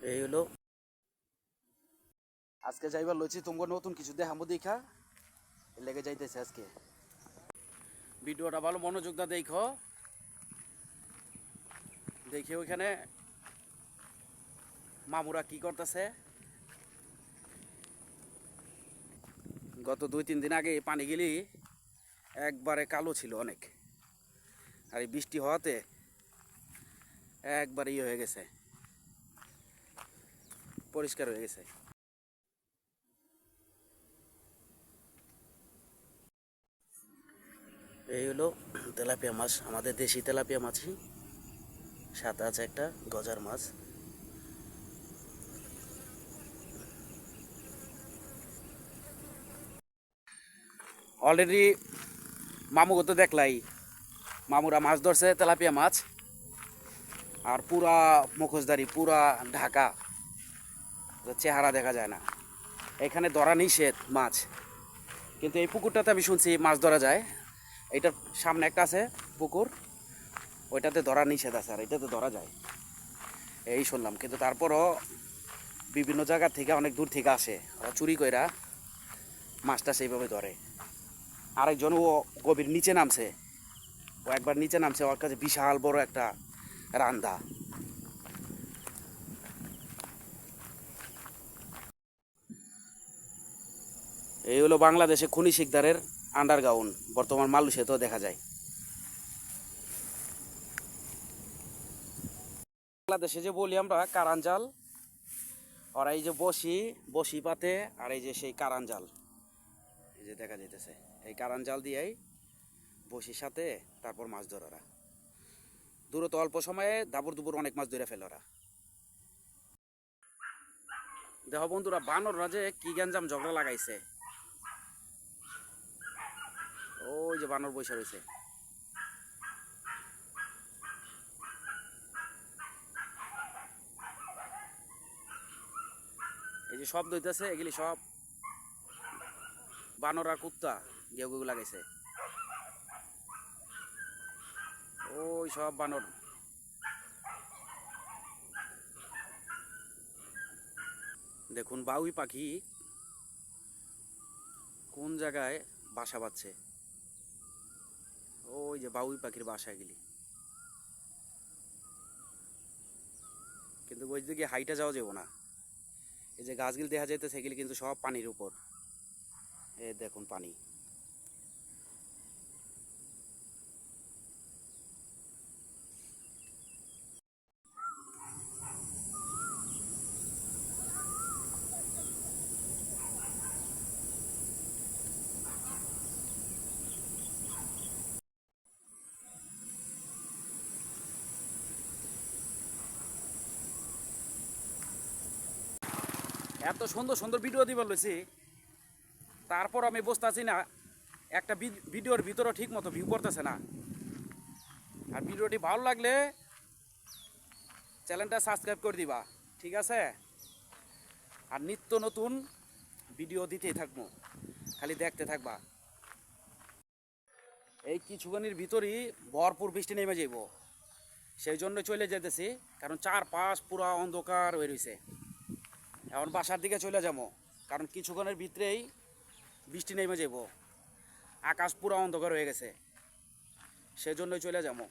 এই হলো আজকে যাইবার লইছি তোমাকে নতুন কিছু দেখামো দেখা লেগে যাইতেছে আজকে ভিডিওটা ভালো মনোযোগ দা দেখো দেখে ওইখানে মামুরা কি করতেছে গত 2-3 দিন আগে পানি গেলি একবারে কালো ছিল অনেক আর এই বৃষ্টি হওয়াতে একবারে হয়ে গেছে পরিষ্কার হয়ে গেছে এই হলো তেলাপিয়া মাছ আমাদের দেশি তেলাপিয়া মাছই সাথে আছে একটা গজার মাছ অলরেডি মামুকে তো দেখলাই মামুরা মাছ ধরছে তেলাপিয়া মাছ আর পুরা মুখোশধারী পুরা ঢাকা চেহারা দেখা যায় না এখানে ধরা নিষেধ মাছ কিন্তু এই পুকুরটাতে আমি শুনছি মাছ ধরা যায় এইটার সামনে একটা আছে পুকুর ওইটাতে ধরা নিষেধ আছে আর এটাতে ধরা যায় এই শুনলাম কিন্তু তারপরও বিভিন্ন জায়গা থেকে অনেক দূর থেকে আসে ওরা চুরি কইরা মাছটা সেইভাবে ধরে আরেকজন ও গভীর নিচে নামছে ও একবার নিচে নামছে ওর কাছে বিশাল বড় একটা রান্দা এই হলো বাংলাদেশে খনি শিকদারের আন্ডারগ্রাউন্ড বর্তমান মালয়েশিয়াতেও দেখা যায় বাংলাদেশে যে বলি আমরা কারান জাল আর এই যে বসি পাতে আর এই যে সেই কারান জাল এই যে দেখা যাইতেছে এই কারান জাল দিয়েই বসির সাথে তারপর মাছ ধরে ওরা দূরত অল্প সময়ে দাবর দুপুর অনেক মাছ ধরে ফেলে ওরা দেখো বন্ধুরা বানররা যে কি গ্যাঞ্জাম ঝগড়া লাগাইছে ওই যে বানর বসে রয়েছে এই যে শব্দ হইতেছে এগুলি সব বানর আর কুত্তা গেউ গেউ লাগাইছে ওই সব বানর দেখুন বাউই পাখি কোন জায়গায় বাসা বাঁধছে ওই যে বাউই পাখির বাসা গেলি কিন্তু ওই দিকে হাইটা যাওয়া যাবো না এই যে গাছগুলি দেখা যাইতেছে সেগুলি কিন্তু সব পানির উপর এই দেখুন পানি এত সুন্দর সুন্দর ভিডিও দিবার লইছি তারপর আমি বুঝতেছি না একটা ভিডিওর ভিতরে ঠিক মতো ভিউ করতেছে না আর ভিডিওটি ভালো লাগলে চ্যানেলটা সাবস্ক্রাইব করে দিবা ঠিক আছে আর নিত্য নতুন ভিডিও দিতেই থাকবো খালি দেখতে থাকবা এই কিছুক্ষণের ভিতরই ভরপুর বৃষ্টি নেমে যাইব সেই জন্য চলে যেতেছি কারণ চারপাশ পুরা অন্ধকার হয়ে রয়েছে এখন বাসার দিকে চলে যাবো কারণ কিছুক্ষণের ভিতরেই বৃষ্টি নেমে যাব আকাশ পুরো অন্ধকার হয়ে গেছে সেজন্যই চলে যাবো